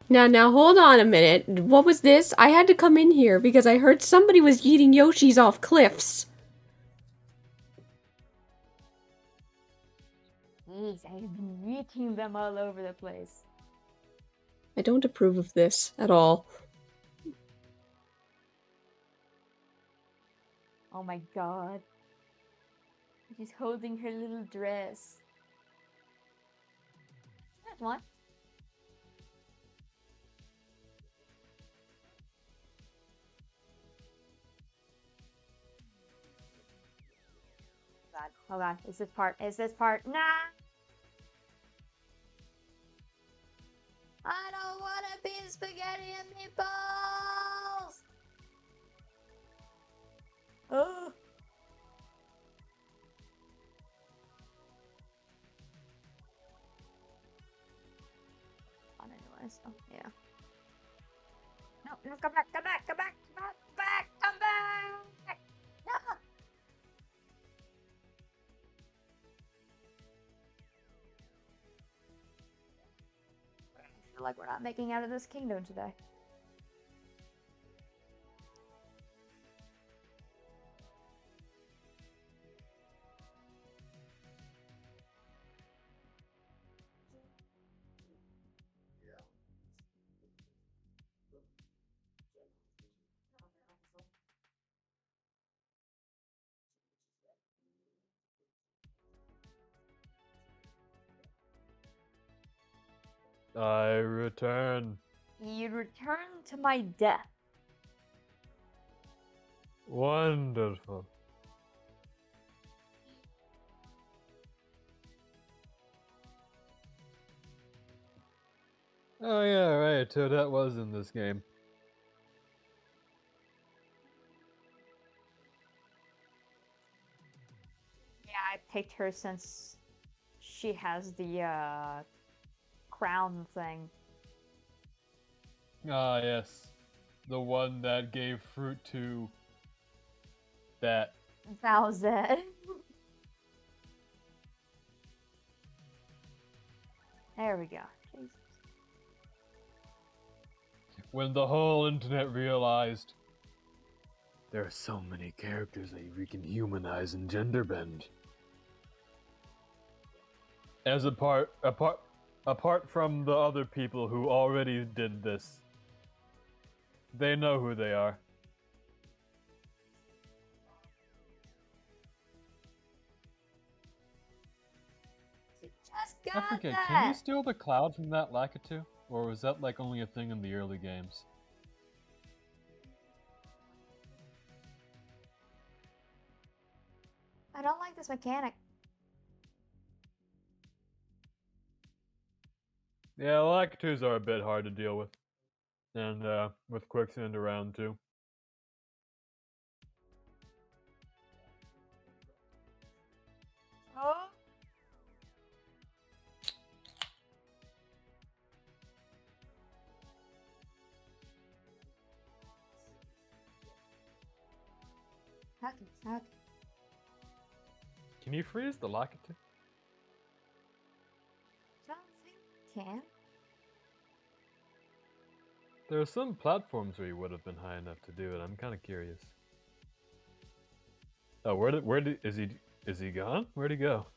Now, hold on a minute. What was this? I had to come in here because I heard somebody was eating Yoshis off cliffs. Jeez, I've been eating them all over the place. I don't approve of this at all. Oh my god. She's holding her little dress. That one. God, hold on. Is this part? Is this part? Nah! I don't want to be spaghetti and meatballs! Oh! On anyway, so yeah. No, no, come back, come back, come back, come back, come back! No! I feel like we're not making out of this kingdom today. I return. You return to my death. Wonderful. Oh yeah, right. Toadette was in this game. Yeah, I picked her since she has the crown thing. Ah yes, the one that gave fruit to that. Bowsette. There we go. Jesus. When the whole internet realized there are so many characters that we can humanize and gender bend. As apart from the other people who already did this, they know who they are. She just I got forget, can you that. steal the cloud from that Lakitu? Or was that like only a thing in the early games? I don't like this mechanic. Yeah, Lakitus are a bit hard to deal with. And with Quicksand around too. Oh. Okay, okay. Can you freeze the Lakitu? Don't think you can. There are some platforms where you would have been high enough to do it. I'm kind of curious. Oh, is he gone? Where'd he go?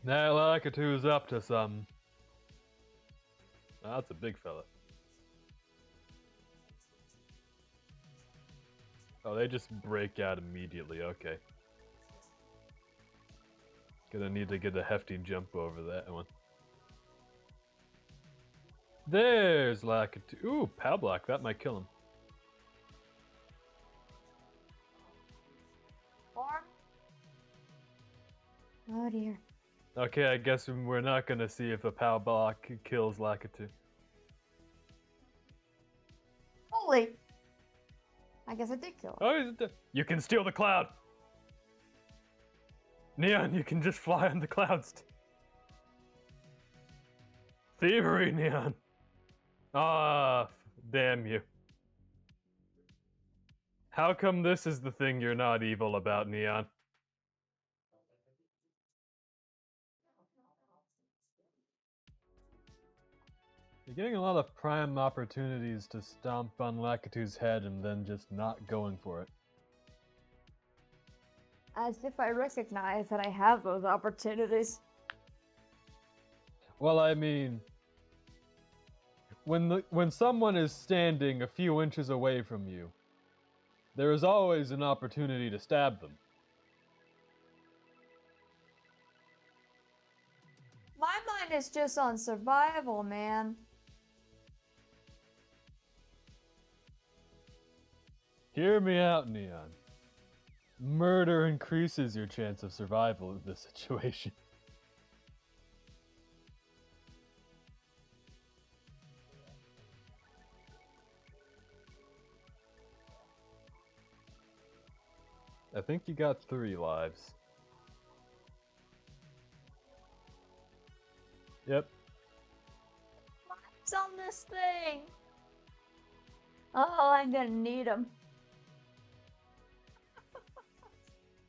That Lakitu's up to some. Oh, that's a big fella. Oh, they just break out immediately. Okay. Gonna need to get a hefty jump over that one. There's Lakitu. Ooh, Pow Block. That might kill him. Or. Oh dear. Okay, I guess we're not gonna see if a Pow Block kills Lakitu. Holy. I guess I did kill him. Oh, you can steal the cloud! Neon, you can just fly on the clouds. Thievery, Neon. Ah, damn you. How come this is the thing you're not evil about, Neon? You're getting a lot of prime opportunities to stomp on Lakitu's head and then just not going for it. As if I recognize that I have those opportunities. Well, I mean, when someone is standing a few inches away from you, there is always an opportunity to stab them. My mind is just on survival, man. Hear me out, Neon. Murder increases your chance of survival in this situation. I think you got 3 lives. Yep. What's on this thing? Oh, I'm gonna need them.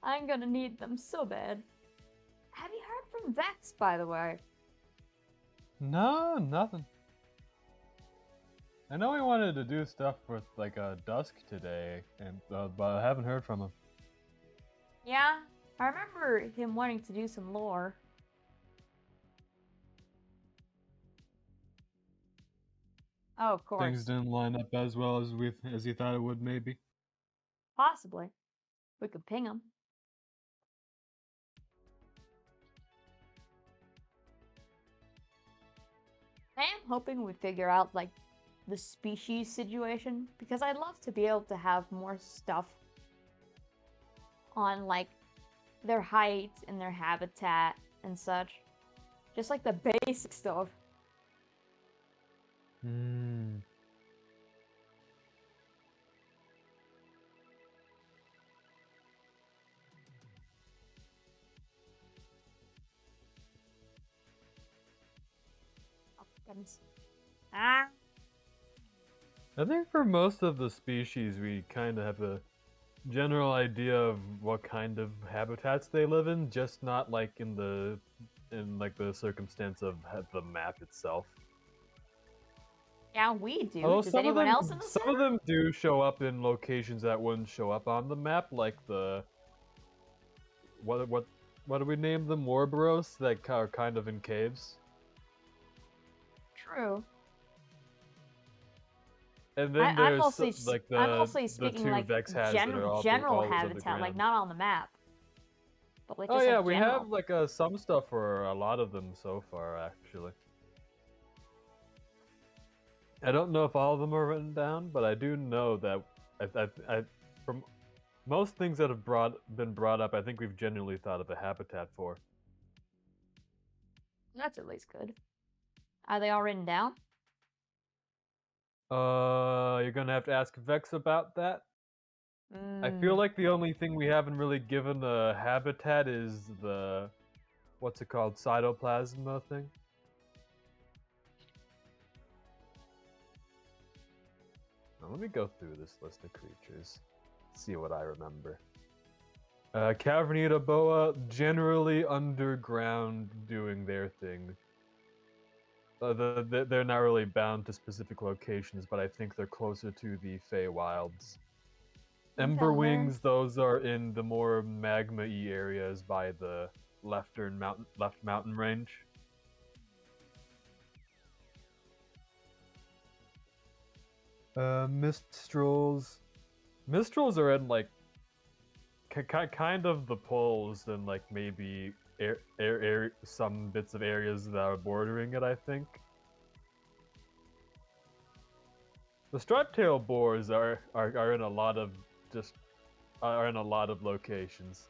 I'm gonna need them so bad. Have you heard from Vex, by the way? No, nothing. I know we wanted to do stuff with like a Dusk today, and but I haven't heard from him. Yeah, I remember him wanting to do some lore. Oh, of course. Things didn't line up as well as you thought it would, maybe. Possibly. We could ping him. I am hoping we figure out, like, the species situation, because I'd love to be able to have more stuff on, like, their height and their habitat and such. Just like the basic stuff. Hmm. Oh, goodness. Ah! I think for most of the species, we kind of have a general idea of what kind of habitats they live in, just not like in the circumstance of the map itself. Yeah, we do. Although Does anyone else in the some server? of them do show up in locations that wouldn't show up on the map, like the what do we name them? Warboros that are kind of in caves. True. And then I'm there's mostly like I'm mostly the speaking 2 like Vex has that are general always habitat, like underground. not on the map. But like Oh just yeah, like we general. have like some stuff for a lot of them so far, actually. I don't know if all of them are written down, but I do know that from most things that have been brought up, I think we've genuinely thought of a habitat for. That's at least good. Are they all written down? You're gonna have to ask Vex about that. I feel like the only thing we haven't really given a habitat is the what's it called, cytoplasma thing. Now, let me go through this list of creatures, see what I remember. Cavernita boa, generally underground, doing their thing. They're not really bound to specific locations, but I think they're closer to the Feywilds. Emberwings, those are in the more magma-y areas by the left mountain range. Mistrals. Mistrals are in like kind of the poles and like maybe some bits of areas that are bordering it, I think. The striped-tail boars are in a lot of locations.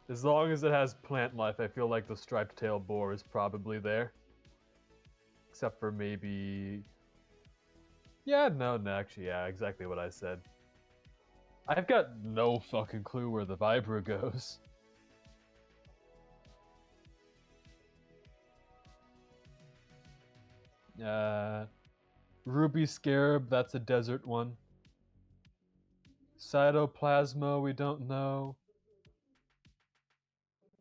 As long as it has plant life, I feel like the striped-tail boar is probably there. Except for maybe... Yeah, no, actually, yeah, exactly what I said. I've got no fucking clue where the Vibra goes. Ruby Scarab, that's a desert one. Cytoplasma, we don't know.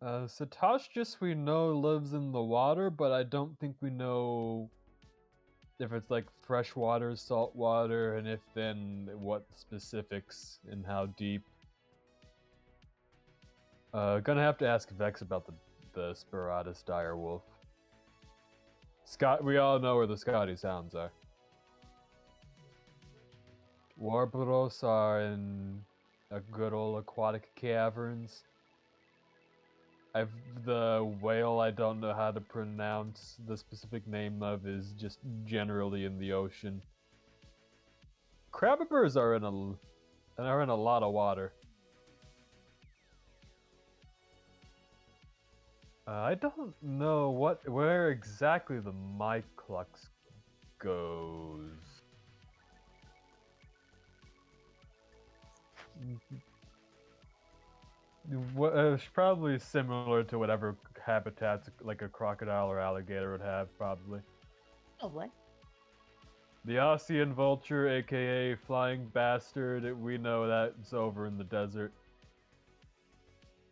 Satosh we know lives in the water, but I don't think we know if it's like fresh water, salt water, and if then what specifics and how deep. Gonna have to ask Vex about the Spiratus direwolf. We all know where the Scotty Sounds are. Warbros are in a good old aquatic caverns. The whale I don't know how to pronounce the specific name of is just generally in the ocean. Crabberburs are in a lot of water. I don't know where exactly the Myclux goes. It's probably similar to whatever habitats like a crocodile or alligator would have, probably. Probably. The Ossian vulture, aka flying bastard, we know that's over in the desert.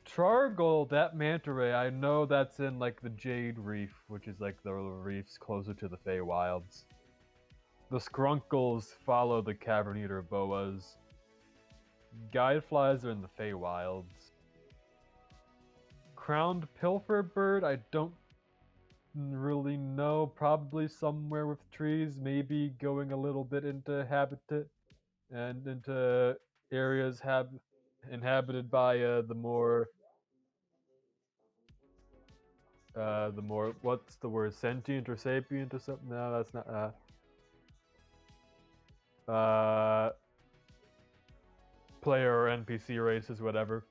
Trargle, that manta ray, I know that's in like the Jade Reef, which is like the reefs closer to the Feywilds. The Skrunkles follow the Cavern Eater boas. Guideflies are in the Feywilds. Crowned Pilfer Bird, I don't really know. Probably somewhere with trees, maybe going a little bit into habitat and into areas inhabited by the more what's the word, sentient or sapient or something? No, that's not player or NPC races, whatever.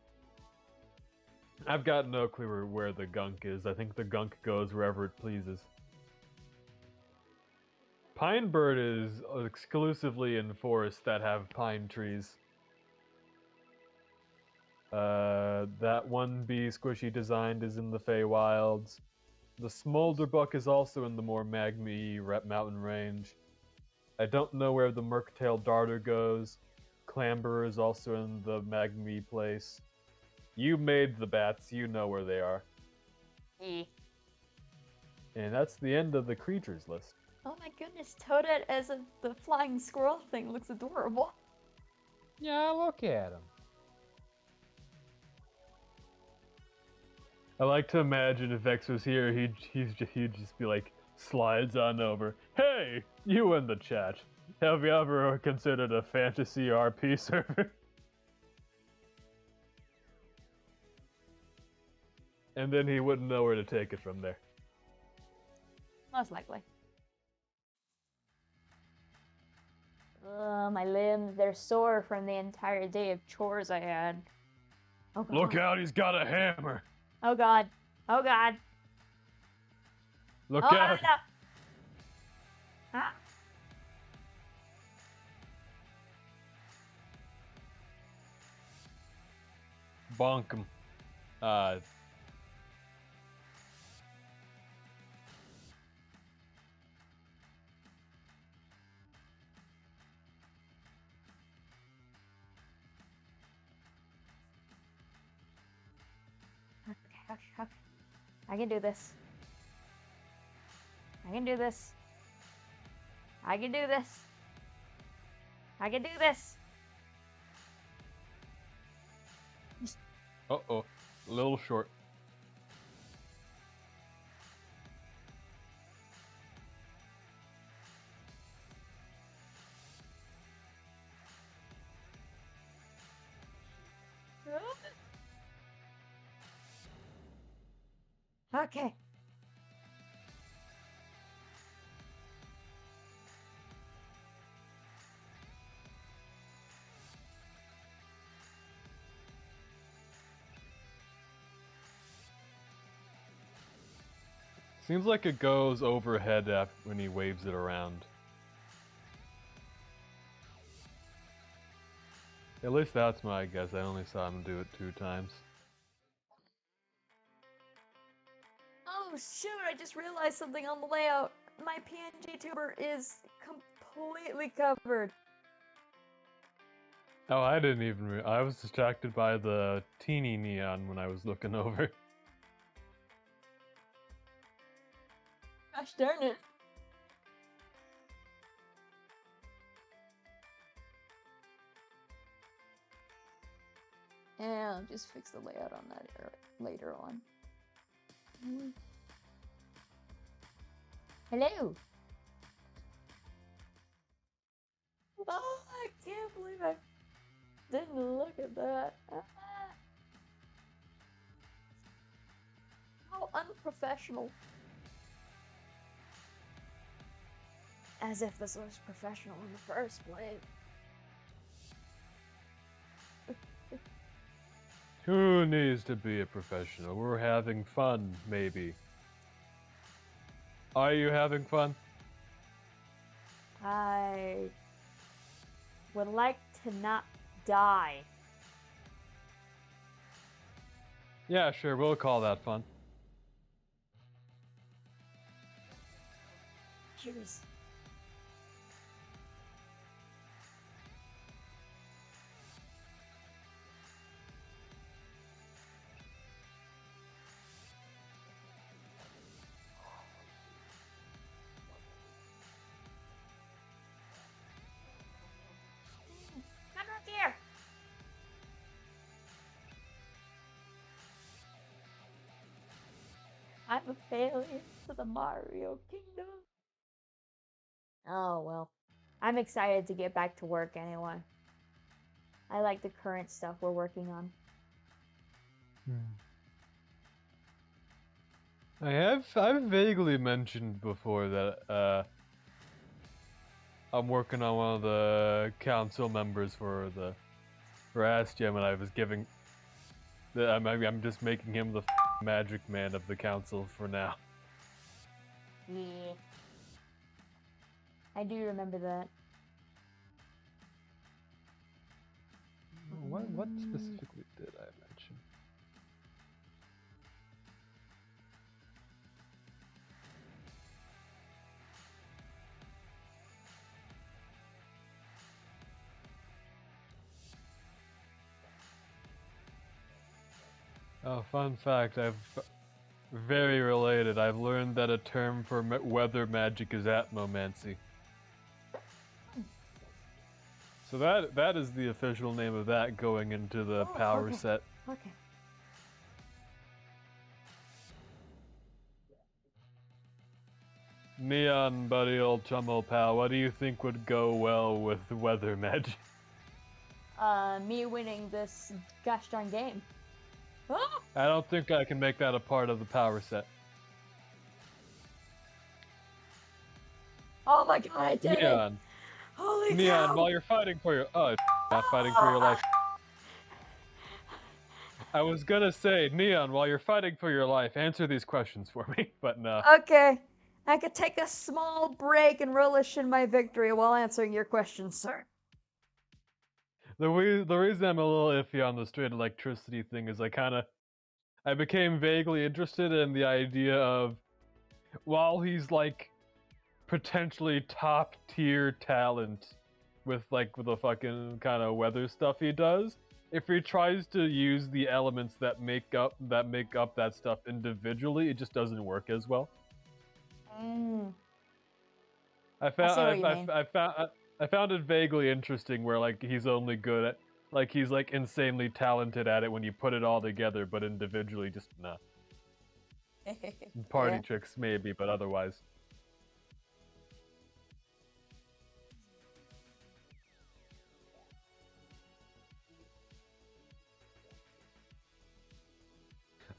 I've got no clue where the gunk is. I think the gunk goes wherever it pleases. Pinebird is exclusively in forests that have pine trees. That one bee Squishy designed is in the Feywilds. The Smolderbuck is also in the more magmy mountain range. I don't know where the Merctail Darter goes. Clamber is also in the magmy place. You made the bats, you know where they are. E. And that's the end of the creatures list. Oh my goodness, Toadette as the flying squirrel thing looks adorable. Yeah, look at him. I like to imagine if Vex was here, he'd just be like, slides on over. Hey, you in the chat. Have you ever considered a fantasy RP server? And then he wouldn't know where to take it from there. Most likely. My limbs, they're sore from the entire day of chores I had. Oh god. Look out, he's got a hammer. Oh god. Oh god. Look Oh, out. no. Ah. Bonk him. Okay. I can do this. I can do this. I can do this. I can do this. Uh-oh. A little short. Okay. Seems like it goes overhead when he waves it around. At least that's my guess. I only saw him do it 2 times. Oh shoot, I just realized something on the layout. My PNG tuber is completely covered. Oh, I didn't even I was distracted by the teeny neon when I was looking over. darn it. Yeah, I'll just fix the layout on that later on. Hello. Oh, I can't believe I didn't look at that. How unprofessional. As if this was professional in the first place. Who needs to be a professional? We're having fun, maybe. Are you having fun? I would like to not die. Yeah, sure, we'll call that fun. Cheers. Come back here. I'm a failure to the Mario Kingdom. Oh well. I'm excited to get back to work anyway. I like the current stuff we're working on. I've vaguely mentioned before that I'm working on one of the council members for Astium, and I was giving I'm just making him the magic man of the council for now. Yeah. I do remember that. What specifically did I mention? Oh, fun fact, very related. I've learned that a term for weather magic is atmomancy. So that is the official name of that going into the power set. Okay. Neon, buddy, old chum, old pal, what do you think would go well with weather magic? Me winning this gosh darn game. Oh! I don't think I can make that a part of the power set. Oh my god, I did it! Neon, Holy Neon, cow! while you're fighting for your not fighting for your life. I was gonna say, Neon, while you're fighting for your life, answer these questions for me, but no. Okay, I could take a small break and relish in my victory while answering your questions, sir. The reason I'm a little iffy on the straight electricity thing is I became vaguely interested in the idea of, while he's like potentially top tier talent with the fucking kind of weather stuff he does, if he tries to use the elements that make up that stuff individually, it just doesn't work as well. I found it vaguely interesting where like he's only good at he's like insanely talented at it when you put it all together, but individually just nah. Party tricks maybe, but otherwise.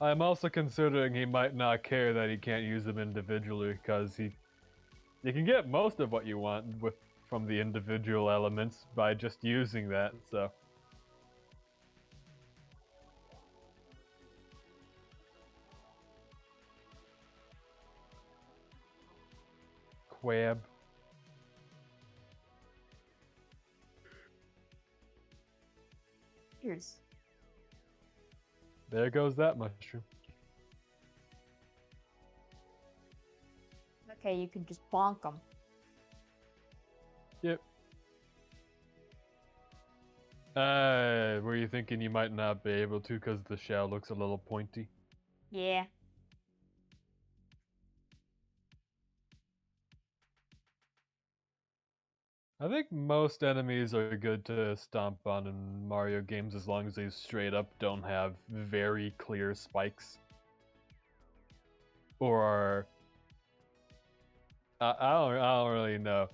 I'm also considering he might not care that he can't use them individually, because you can get most of what you want from the individual elements by just using that, so. Quab. Cheers. There goes that mushroom. Okay, you can just bonk them. Yep. Were you thinking you might not be able to because the shell looks a little pointy? Yeah. I think most enemies are good to stomp on in Mario games as long as they straight up don't have very clear spikes. Or are... I don't really know.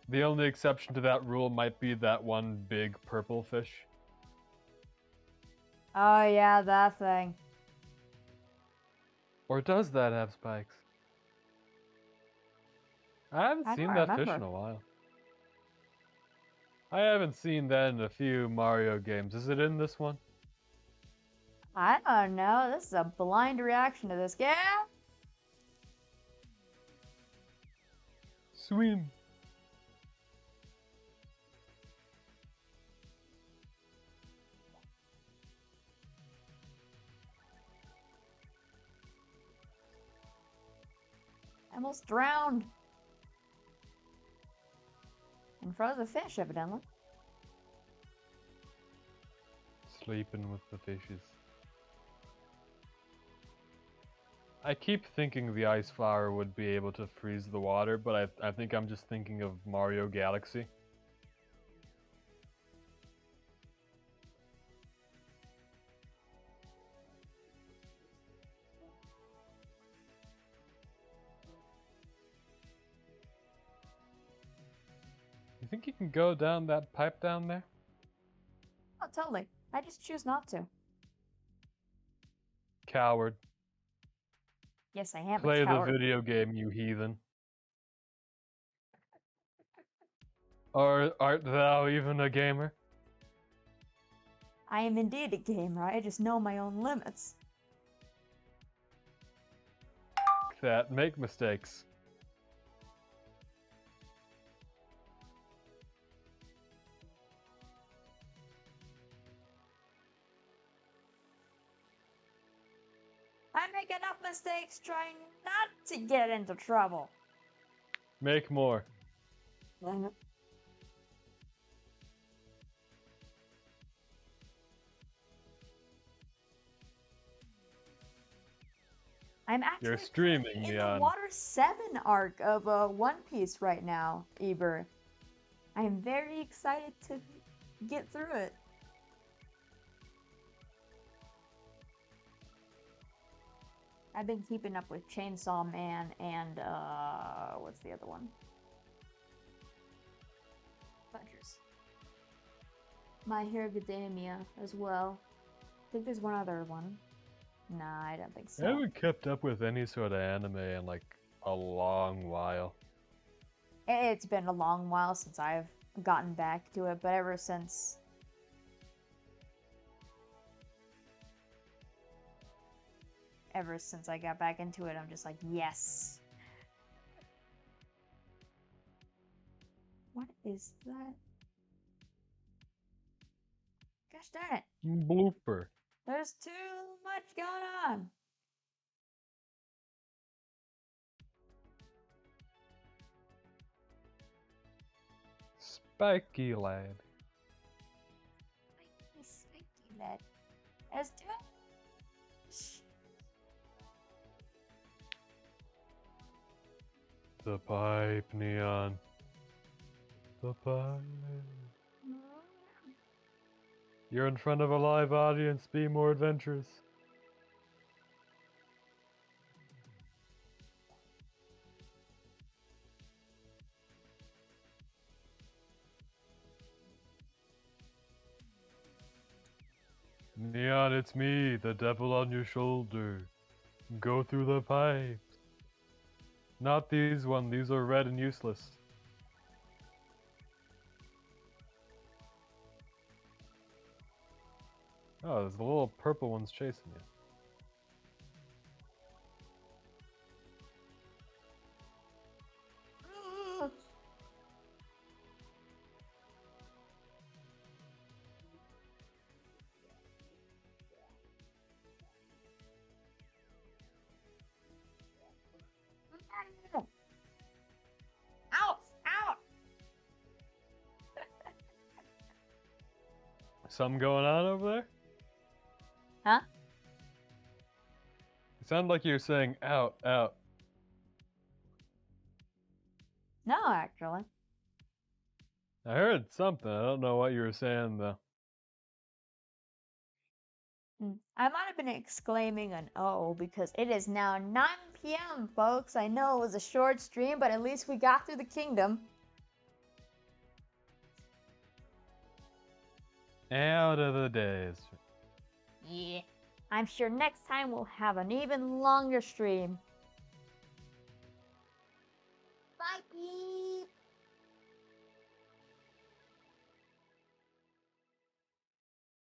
The only exception to that rule might be that one big purple fish. Oh yeah, that thing. Or does that have spikes? I haven't I seen don't that fish remember. in a while. I haven't seen that in a few Mario games. Is it in this one? I don't know. This is a blind reaction to this game. Swim. I almost drowned. In front of the fish, evidently. Sleeping with the fishes. I keep thinking the ice flower would be able to freeze the water, but I think I'm just thinking of Mario Galaxy. You think you can go down that pipe down there? Oh, totally. I just choose not to. Coward. Yes, I am Play a the coward. video game, you heathen. Or art thou even a gamer? I am indeed a gamer. I just know my own limits. That make mistakes. I make enough mistakes trying not to get into trouble. Make more. I'm actually You're streaming, in the Neon. Water 7 arc of One Piece right now, Eber. I am very excited to get through it. I've been keeping up with Chainsaw Man and, what's the other one? Fudgers. My Hero Academia as well. I think there's one other one. Nah, I don't think so. I haven't kept up with any sort of anime in like a long while. It's been a long while since I've gotten back to it, but ever since I got back into it, I'm just like, yes. What is that? Gosh darn it. Blooper. There's too much going on. Spiky lad. Spiky lad. Let's do it. The pipe, Neon. The pipe. You're in front of a live audience. Be more adventurous. Neon, it's me, the devil on your shoulder. Go through the pipes. Not these ones, these are red and useless. Oh, there's the little purple ones chasing you. Out! Out! Something going on over there? Huh? It sounded like you were saying out, out. No, actually. I heard something. I don't know what you were saying though. I might have been exclaiming an O because it is now 9 p.m., folks. I know it was a short stream, but at least we got through the kingdom. Out of the days. Yeah. I'm sure next time we'll have an even longer stream.